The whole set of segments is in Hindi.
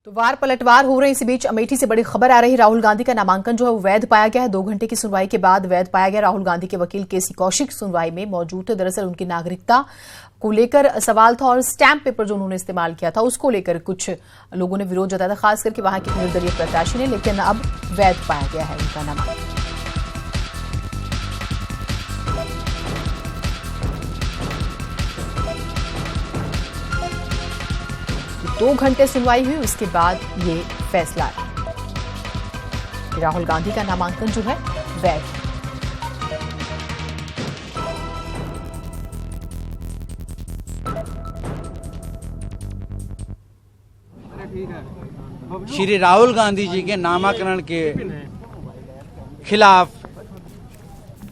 तो वार पलटवार हो रहे इसी बीच अमेठी से बड़ी खबर आ रही। राहुल गांधी का नामांकन जो है वो वैध पाया गया है। 2 घंटे की सुनवाई के बाद वैध पाया गया। राहुल गांधी के वकील केसी कौशिक सुनवाई में मौजूद थे। दरअसल उनकी नागरिकता को लेकर सवाल था और स्टैंप पेपर जो उन्होंने इस्तेमाल किया था उसको लेकर कुछ लोगों ने विरोध जताया था, खास करके वहां के निर्दलीय प्रत्याशी ने। लेकिन अब वैध पाया गया है उनका नामांकन। 2 घंटे सुनवाई हुई, उसके बाद ये फैसला आया। राहुल गांधी का नामांकन जो है वैध। श्री राहुल गांधी जी के नामांकन के खिलाफ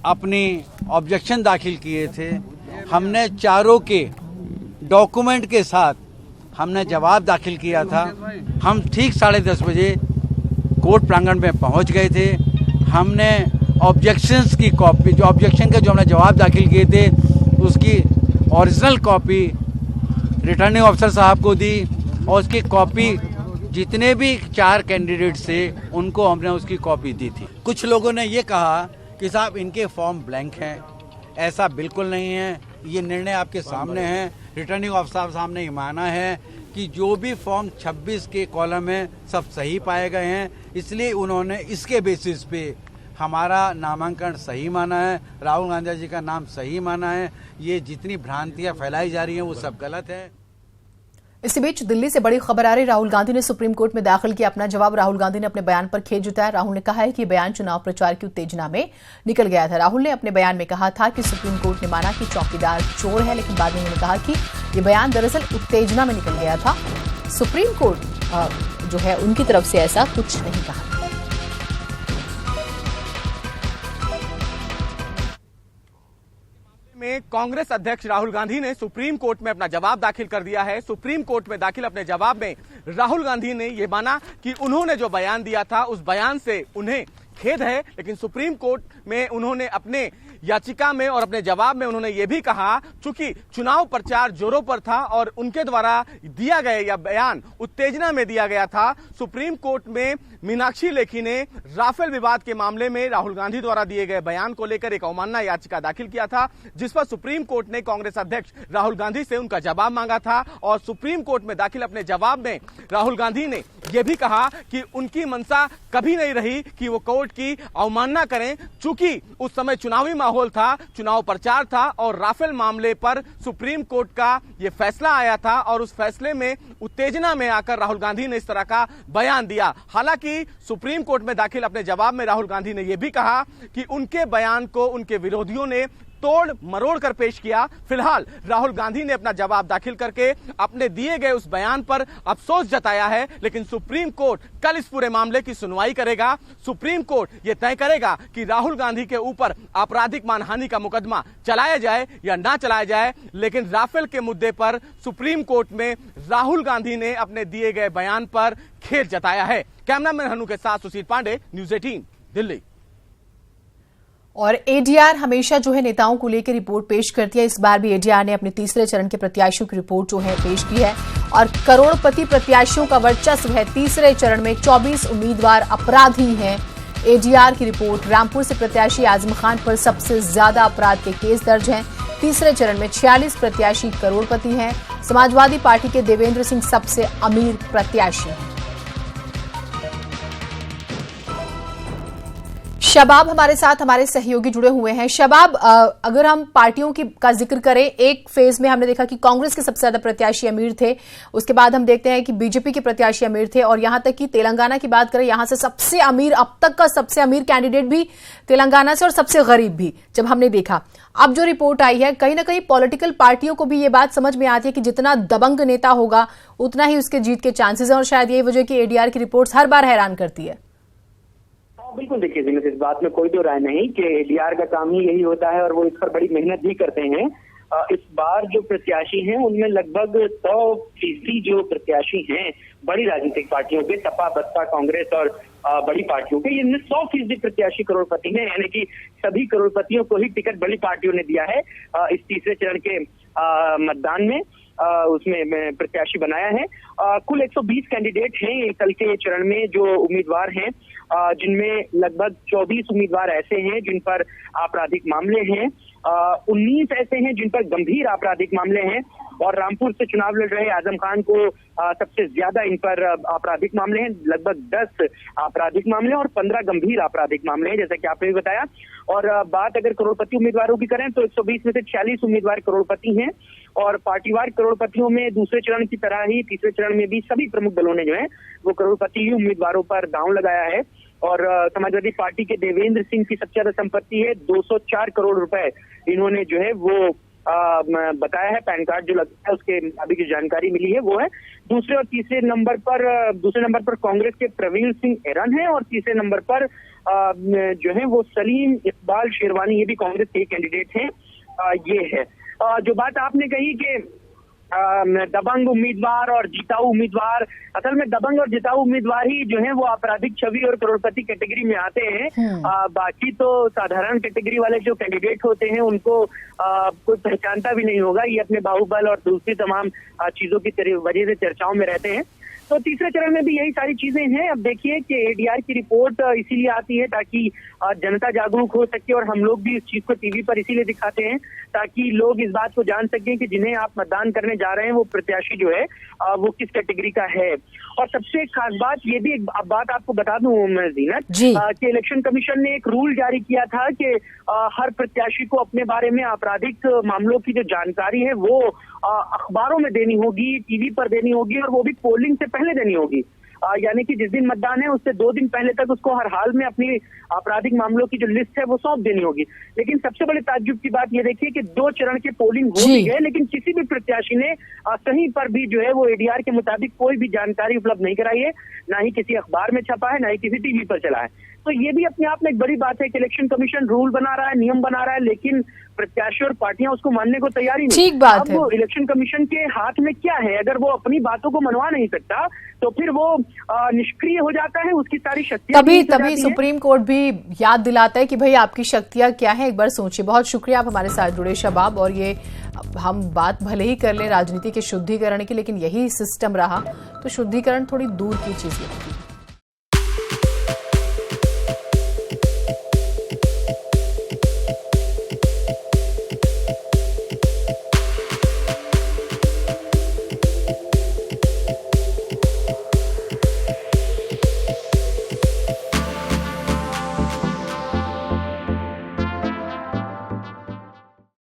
अपनी ऑब्जेक्शन दाखिल किए थे। हमने चारों के डॉक्यूमेंट के साथ हमने जवाब दाखिल किया था। हम ठीक 10:30 बजे कोर्ट प्रांगण में पहुंच गए थे। हमने ऑब्जेक्शंस की कॉपी, जो ऑब्जेक्शन के जो हमने जवाब दाखिल किए थे उसकी ओरिजिनल कॉपी रिटर्निंग ऑफिसर साहब को दी और उसकी कॉपी जितने भी 4 कैंडिडेट्स थे उनको हमने उसकी कॉपी दी थी। कुछ लोगों ने ये कहा कि साहब इनके फॉर्म ब्लैंक हैं। ऐसा बिल्कुल नहीं है, ये निर्णय आपके सामने है। रिटर्निंग ऑफिसर साहब ने माना है कि जो भी फॉर्म 26 के कॉलम है सब सही पाए गए हैं, इसलिए उन्होंने इसके बेसिस पे हमारा नामांकन सही माना है, राहुल गांधी जी का नाम सही माना है। ये जितनी भ्रांतियां फैलाई जा रही हैं वो सब गलत है। इसी बीच दिल्ली से बड़ी खबर आ रही। राहुल गांधी ने सुप्रीम कोर्ट में दाखिल किया अपना जवाब। राहुल गांधी ने अपने बयान पर खेद जताया। राहुल ने कहा है कि बयान चुनाव प्रचार की उत्तेजना में निकल गया था। राहुल ने अपने बयान में कहा था कि सुप्रीम कोर्ट ने माना कि चौकीदार चोर है, लेकिन बाद में उन्होंने कहा कि ये बयान दरअसल उत्तेजना में निकल गया था। सुप्रीम कोर्ट जो है उनकी तरफ से ऐसा कुछ नहीं कहा। में कांग्रेस अध्यक्ष राहुल गांधी ने सुप्रीम कोर्ट में अपना जवाब दाखिल कर दिया है। सुप्रीम कोर्ट में दाखिल अपने जवाब में राहुल गांधी ने यह माना कि उन्होंने जो बयान दिया था उस बयान से उन्हें खेद है, लेकिन सुप्रीम कोर्ट में उन्होंने अपने याचिका में और अपने जवाब में उन्होंने ये भी कहा, चूंकि चुनाव प्रचार जोरों पर था और उनके द्वारा दिया गया यह बयान उत्तेजना में दिया गया था। सुप्रीम कोर्ट में मीनाक्षी लेखी ने राफेल विवाद के मामले में राहुल गांधी द्वारा दिए गए बयान को लेकर एक अवमानना याचिका दाखिल किया था, जिस पर सुप्रीम कोर्ट ने कांग्रेस अध्यक्ष राहुल गांधी से उनका जवाब मांगा था। और सुप्रीम कोर्ट में दाखिल अपने जवाब में राहुल गांधी ने यह भी कहा कि उनकी मंशा कभी नहीं रही कि वो कोर्ट की अवमानना करें, चूंकि उस समय चुनावी माहौल था, चुनाव प्रचार था और राफेल मामले पर सुप्रीम कोर्ट का यह फैसला आया था और उस फैसले में उत्तेजना में आकर राहुल गांधी ने इस तरह का बयान दिया। हालांकि सुप्रीम कोर्ट में दाखिल अपने जवाब में राहुल गांधी ने यह भी कहा कि उनके बयान को उनके विरोधियों ने तोड़ मरोड़ कर पेश किया। फिलहाल राहुल गांधी ने अपना जवाब दाखिल करके अपने दिए गए उस बयान पर अफसोस जताया है, लेकिन सुप्रीम कोर्ट कल इस पूरे मामले की सुनवाई करेगा। सुप्रीम कोर्ट यह तय करेगा कि राहुल गांधी के ऊपर आपराधिक मानहानि का मुकदमा चलाया जाए या ना चलाया जाए। लेकिन राफेल के मुद्दे पर सुप्रीम कोर्ट में राहुल गांधी ने अपने दिए गए बयान पर खेद जताया है। कैमरामैन हनु के साथ सुशील पांडे, न्यूज़ 18 दिल्ली। और एडीआर हमेशा जो है नेताओं को लेकर रिपोर्ट पेश करती है। इस बार भी एडीआर ने अपने तीसरे चरण के प्रत्याशियों की रिपोर्ट जो है पेश की है और करोड़पति प्रत्याशियों का वर्चस्व है। तीसरे चरण में 24 उम्मीदवार अपराधी हैं। एडीआर की रिपोर्ट, रामपुर से प्रत्याशी आजम खान पर सबसे ज्यादा अपराध के केस दर्ज हैं। तीसरे चरण में 46 प्रत्याशी करोड़पति हैं। समाजवादी पार्टी के देवेंद्र सिंह सबसे अमीर प्रत्याशी हैं। शबाब हमारे साथ, हमारे सहयोगी जुड़े हुए हैं। शबाब, अगर हम पार्टियों का जिक्र करें, एक फेज में हमने देखा कि कांग्रेस के सबसे ज्यादा प्रत्याशी अमीर थे, उसके बाद हम देखते हैं कि बीजेपी के प्रत्याशी अमीर थे और यहां तक कि तेलंगाना की बात करें, यहां से सबसे अमीर, अब तक का सबसे अमीर कैंडिडेट भी तेलंगाना से और सबसे गरीब भी जब हमने देखा। अब जो रिपोर्ट आई है, कहीं ना कहीं पॉलिटिकल पार्टियों को भी ये बात समझ में आती है कि जितना दबंग नेता होगा उतना ही उसके जीत के चांसेस हैं और शायद यही वजह की एडीआर की रिपोर्ट हर बार हैरान करती है। बिल्कुल, देखिए जीनत, इस बात में कोई तो राय नहीं कि एडीआर का काम ही यही होता है और वो इस पर बड़ी मेहनत भी करते हैं। इस बार जो प्रत्याशी हैं उनमें लगभग 100% जो प्रत्याशी हैं बड़ी राजनीतिक पार्टियों के, सपा, बसपा, कांग्रेस और बड़ी पार्टियों के, इनमें 100% प्रत्याशी करोड़पति हैं। यानी कि सभी करोड़पतियों को ही टिकट बड़ी पार्टियों ने दिया है इस तीसरे चरण के मतदान में। उसमें प्रत्याशी बनाया है। कुल 120 कैंडिडेट हैं कल के चरण में जो उम्मीदवार हैं, जिनमें लगभग 24 उम्मीदवार ऐसे हैं जिन पर आपराधिक मामले हैं, 19 ऐसे हैं जिन पर गंभीर आपराधिक मामले हैं, और रामपुर से चुनाव लड़ रहे आजम खान को सबसे ज्यादा इन पर आपराधिक मामले हैं। लगभग 10 आपराधिक मामले और 15 गंभीर आपराधिक मामले हैं, जैसा कि आपने भी बताया। और बात अगर करोड़पति उम्मीदवारों की करें तो 120 में से 46 उम्मीदवार करोड़पति हैं, और पार्टीवार करोड़पतियों में दूसरे चरण की तरह ही तीसरे चरण में भी सभी प्रमुख दलों ने जो है वो करोड़पति उम्मीदवारों पर दांव लगाया है। और समाजवादी पार्टी के देवेंद्र सिंह की सबसे ज्यादा संपत्ति है, 204 करोड़ रुपए इन्होंने जो है वो बताया है। पैन कार्ड जो लगता है उसके मुताबिक जो जानकारी मिली है वो है। दूसरे और तीसरे नंबर पर कांग्रेस के प्रवीण सिंह एरन है, और तीसरे नंबर पर जो है वो सलीम इकबाल शेरवानी, ये भी कांग्रेस के कैंडिडेट हैं। ये है जो बात आपने कही कि दबंग उम्मीदवार और जिताऊ उम्मीदवार, असल में दबंग और जिताऊ उम्मीदवार ही जो है वो आपराधिक छवि और करोड़पति कैटेगरी में आते हैं। बाकी तो साधारण कैटेगरी वाले जो कैंडिडेट होते हैं उनको कोई पहचानता भी नहीं होगा। ये अपने बाहुबल और दूसरी तमाम चीजों की वजह से चर्चाओं में रहते हैं। तो तीसरे चरण में भी यही सारी चीजें हैं। अब देखिए कि एडीआर की रिपोर्ट इसीलिए आती है ताकि जनता जागरूक हो सके, और हम लोग भी इस चीज को टीवी पर इसीलिए दिखाते हैं ताकि लोग इस बात को जान सकें कि जिन्हें आप मतदान करने जा रहे हैं वो प्रत्याशी जो है वो किस कैटेगरी का है। और सबसे खास बात ये भी एक बात आपको बता दूं मैं जीनत, कि इलेक्शन कमीशन ने एक रूल जारी किया था कि हर प्रत्याशी को अपने बारे में आपराधिक मामलों की जो जानकारी है वो अखबारों में देनी होगी, टीवी पर देनी होगी, और वो भी पोलिंग से पहले देनी होगी। यानी कि जिस दिन मतदान है उससे 2 दिन पहले तक उसको हर हाल में अपनी आपराधिक मामलों की जो लिस्ट है वो सौंप देनी होगी। लेकिन सबसे बड़ी ताज्जुब की बात ये देखिए कि 2 चरण के पोलिंग हो भी गए, लेकिन किसी भी प्रत्याशी ने कहीं पर भी जो है वो एडीआर के मुताबिक कोई भी जानकारी उपलब्ध नहीं कराई है, ना ही किसी अखबार में छपा है, ना ही किसी टीवी पर चला है। तो ये भी अपने आप में एक बड़ी बात है कि इलेक्शन कमीशन रूल बना रहा है, नियम बना रहा है, लेकिन प्रत्याशी और पार्टियां उसको मानने को तैयार ही नहीं। ठीक बात है। वो इलेक्शन कमीशन के हाथ में क्या है, अगर वो अपनी बातों को मनवा नहीं सकता तो फिर वो निष्क्रिय हो जाता है, उसकी सारी शक्तियां तभी सुप्रीम कोर्ट भी याद दिलाता है कि भाई आपकी शक्तियां क्या है, एक बार सोचिए। बहुत शुक्रिया आप हमारे साथ जुड़े शबाब। और ये हम बात भले ही कर लें राजनीति के शुद्धिकरण की, लेकिन यही सिस्टम रहा तो शुद्धिकरण थोड़ी दूर की चीज लगती है।